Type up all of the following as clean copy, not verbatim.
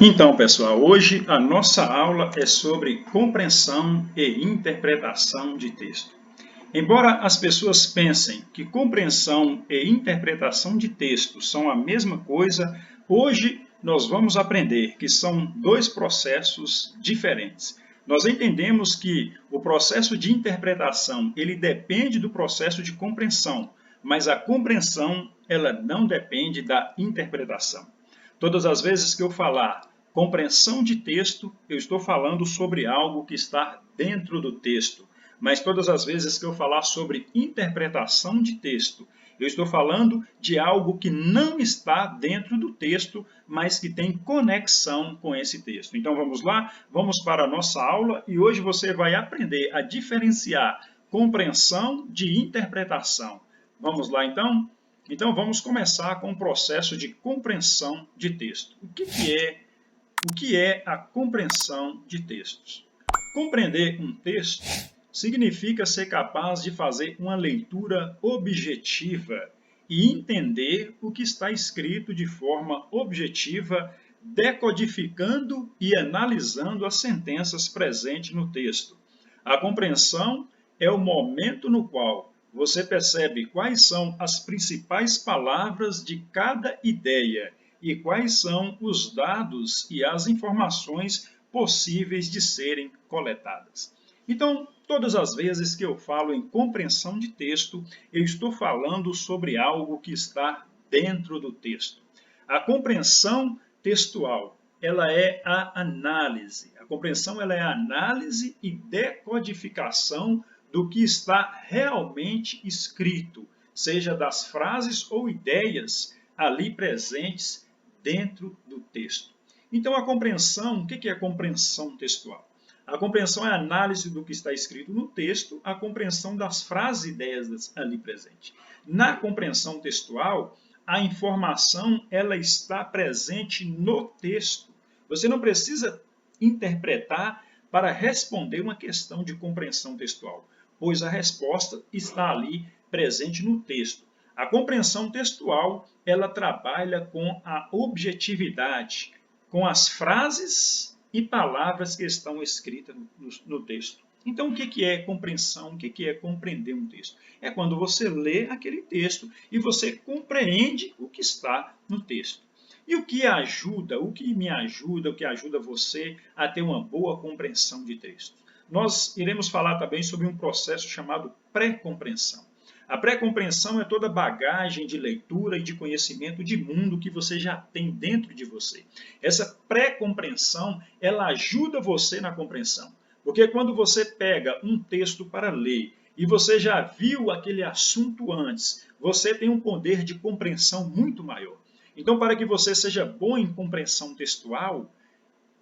Então, pessoal, hoje a nossa aula é sobre compreensão e interpretação de texto. Embora as pessoas pensem que compreensão e interpretação de texto são a mesma coisa, hoje nós vamos aprender que são dois processos diferentes. Nós entendemos que o processo de interpretação, ele depende do processo de compreensão, mas a compreensão, ela não depende da interpretação. Todas as vezes que eu falar compreensão de texto, eu estou falando sobre algo que está dentro do texto. Mas todas as vezes que eu falar sobre interpretação de texto, eu estou falando de algo que não está dentro do texto, mas que tem conexão com esse texto. Então vamos lá, vamos para a nossa aula e hoje você vai aprender a diferenciar compreensão de interpretação. Vamos lá então? Então vamos começar com o processo de compreensão de texto. O que é a compreensão de textos? Compreender um texto significa ser capaz de fazer uma leitura objetiva e entender o que está escrito de forma objetiva, decodificando e analisando as sentenças presentes no texto. A compreensão é o momento no qual você percebe quais são as principais palavras de cada ideia e quais são os dados e as informações possíveis de serem coletadas. Então, todas as vezes que eu falo em compreensão de texto, eu estou falando sobre algo que está dentro do texto. A compreensão textual, ela é a análise. A compreensão, ela é a análise e decodificação do que está realmente escrito, seja das frases ou ideias ali presentes dentro do texto. Então, a compreensão, o que é a compreensão textual? A compreensão é a análise do que está escrito no texto, a compreensão das frases e ideias ali presentes. Na compreensão textual, a informação ela está presente no texto. Você não precisa interpretar para responder uma questão de compreensão textual, pois a resposta está ali presente no texto. A compreensão textual, ela trabalha com a objetividade, com as frases e palavras que estão escritas no texto. Então, o que é compreensão? O que é compreender um texto? É quando você lê aquele texto e você compreende o que está no texto. E o que ajuda, o que me ajuda, o que ajuda você a ter uma boa compreensão de texto? Nós iremos falar também sobre um processo chamado pré-compreensão. A pré-compreensão é toda a bagagem de leitura e de conhecimento de mundo que você já tem dentro de você. Essa pré-compreensão, ela ajuda você na compreensão. Porque quando você pega um texto para ler e você já viu aquele assunto antes, você tem um poder de compreensão muito maior. Então, para que você seja bom em compreensão textual,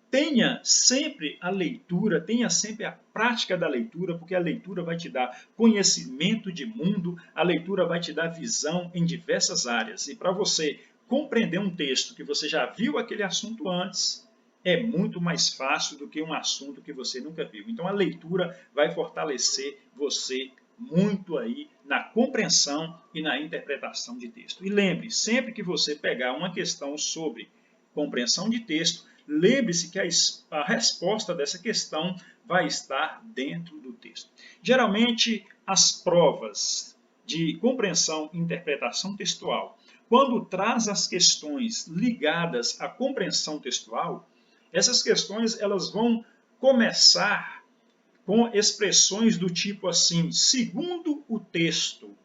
tenha sempre a leitura, tenha sempre a prática da leitura, porque a leitura vai te dar conhecimento de mundo, a leitura vai te dar visão em diversas áreas. E para você compreender um texto que você já viu aquele assunto antes, é muito mais fácil do que um assunto que você nunca viu. Então a leitura vai fortalecer você muito aí na compreensão e na interpretação de texto. E lembre, sempre que você pegar uma questão sobre compreensão de texto, lembre-se que a resposta dessa questão vai estar dentro do texto. Geralmente, as provas de compreensão e interpretação textual, quando traz as questões ligadas à compreensão textual, essas questões elas vão começar com expressões do tipo assim, segundo o texto.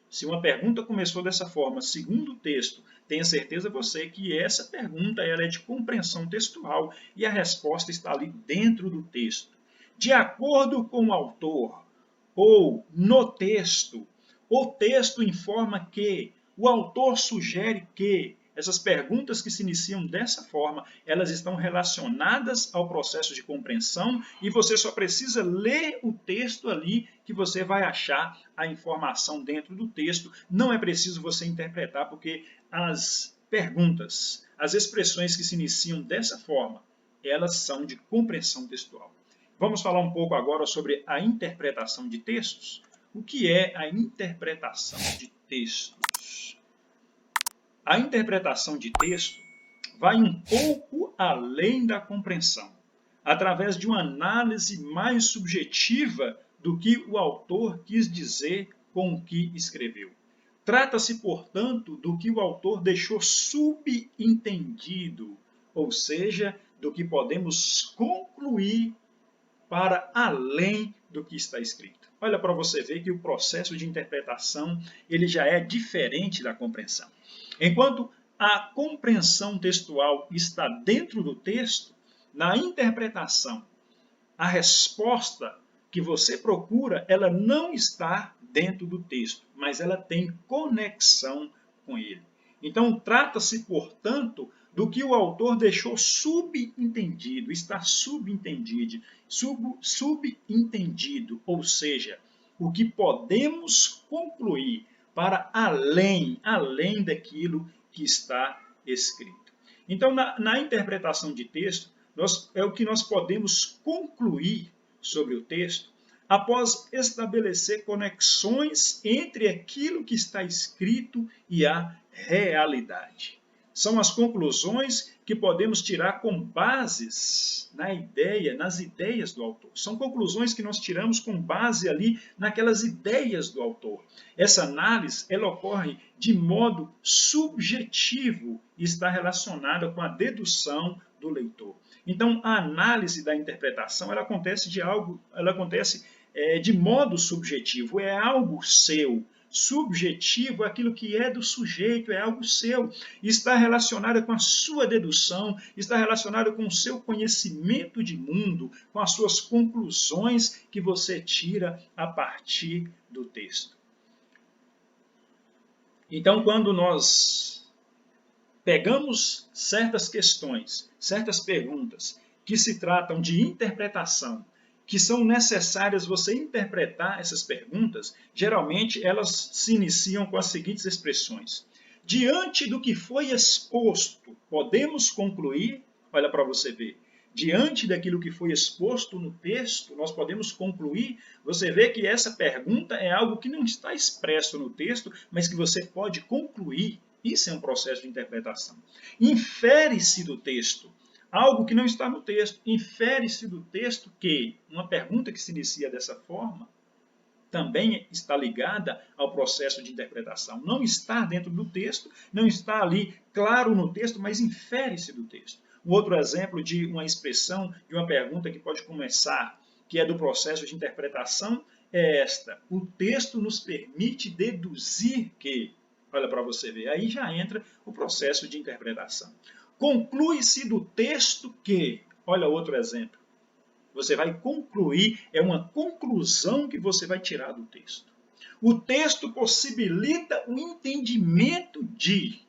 Se uma pergunta começou dessa forma, segundo o texto, tenha certeza você que essa pergunta ela é de compreensão textual e a resposta está ali dentro do texto. De acordo com o autor ou no texto, o texto informa que, o autor sugere que, essas perguntas que se iniciam dessa forma, elas estão relacionadas ao processo de compreensão e você só precisa ler o texto ali que você vai achar a informação dentro do texto. Não é preciso você interpretar, porque as perguntas, as expressões que se iniciam dessa forma, elas são de compreensão textual. Vamos falar um pouco agora sobre a interpretação de textos. O que é a interpretação de textos? A interpretação de texto vai um pouco além da compreensão, através de uma análise mais subjetiva do que o autor quis dizer com o que escreveu. Trata-se, portanto, do que o autor deixou subentendido, ou seja, do que podemos concluir para além do que está escrito. Olha para você ver que o processo de interpretação ele já é diferente da compreensão. Enquanto a compreensão textual está dentro do texto, na interpretação, a resposta que você procura, ela não está dentro do texto, mas ela tem conexão com ele. Então, trata-se, portanto, do que o autor deixou subentendido, está subentendido, ou seja, o que podemos concluir para além daquilo que está escrito. Então, na interpretação de texto, é o que nós podemos concluir sobre o texto após estabelecer conexões entre aquilo que está escrito e a realidade. São as conclusões que podemos tirar com bases nas ideias do autor. São conclusões que nós tiramos com base ali naquelas ideias do autor. Essa análise ela ocorre de modo subjetivo e está relacionada com a dedução do leitor. Então, a análise da interpretação ela acontece de modo subjetivo, é algo seu. Subjetivo é aquilo que é do sujeito, é algo seu. Está relacionado com a sua dedução, está relacionado com o seu conhecimento de mundo, com as suas conclusões que você tira a partir do texto. Então, quando nós pegamos certas questões, certas perguntas que se tratam de interpretação, que são necessárias você interpretar essas perguntas, geralmente elas se iniciam com as seguintes expressões. Diante do que foi exposto, podemos concluir, olha para você ver, diante daquilo que foi exposto no texto, nós podemos concluir, você vê que essa pergunta é algo que não está expresso no texto, mas que você pode concluir. Isso é um processo de interpretação. Infere-se do texto algo que não está no texto. Infere-se do texto que uma pergunta que se inicia dessa forma também está ligada ao processo de interpretação. Não está dentro do texto, não está ali claro no texto, mas infere-se do texto. Um outro exemplo de uma expressão, de uma pergunta que pode começar, que é do processo de interpretação, é esta. O texto nos permite deduzir que... Olha para você ver, aí já entra o processo de interpretação. Conclui-se do texto que, olha outro exemplo, você vai concluir, é uma conclusão que você vai tirar do texto. O texto possibilita o entendimento de...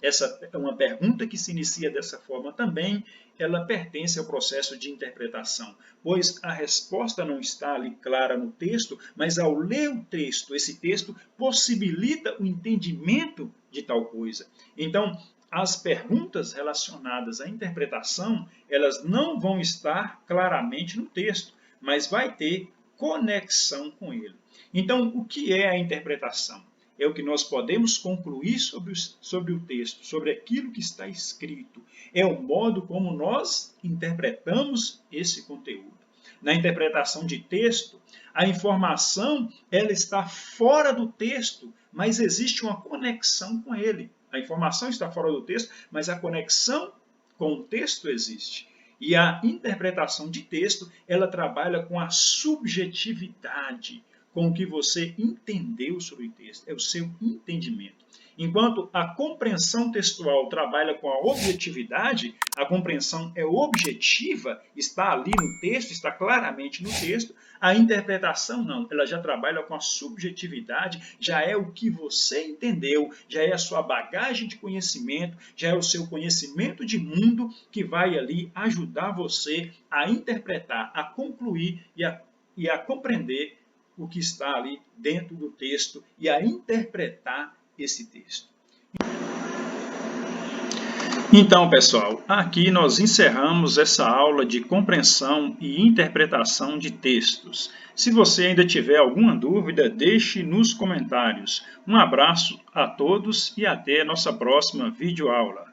Essa é uma pergunta que se inicia dessa forma também, ela pertence ao processo de interpretação, pois a resposta não está ali clara no texto, mas ao ler o texto, esse texto possibilita o entendimento de tal coisa. Então, as perguntas relacionadas à interpretação, elas não vão estar claramente no texto, mas vai ter conexão com ele. Então, o que é a interpretação? É o que nós podemos concluir sobre o texto, sobre aquilo que está escrito. É o modo como nós interpretamos esse conteúdo. Na interpretação de texto, a informação ela está fora do texto, mas existe uma conexão com ele. A informação está fora do texto, mas a conexão com o texto existe. E a interpretação de texto, ela trabalha com a subjetividade, com o que você entendeu sobre o texto, é o seu entendimento. Enquanto a compreensão textual trabalha com a objetividade, a compreensão é objetiva, está ali no texto, está claramente no texto, a interpretação não, ela já trabalha com a subjetividade, já é o que você entendeu, já é a sua bagagem de conhecimento, já é o seu conhecimento de mundo que vai ali ajudar você a interpretar, a concluir e a compreender o que está ali dentro do texto e a interpretar esse texto. Então, pessoal, aqui nós encerramos essa aula de compreensão e interpretação de textos. Se você ainda tiver alguma dúvida, deixe nos comentários. Um abraço a todos e até a nossa próxima videoaula.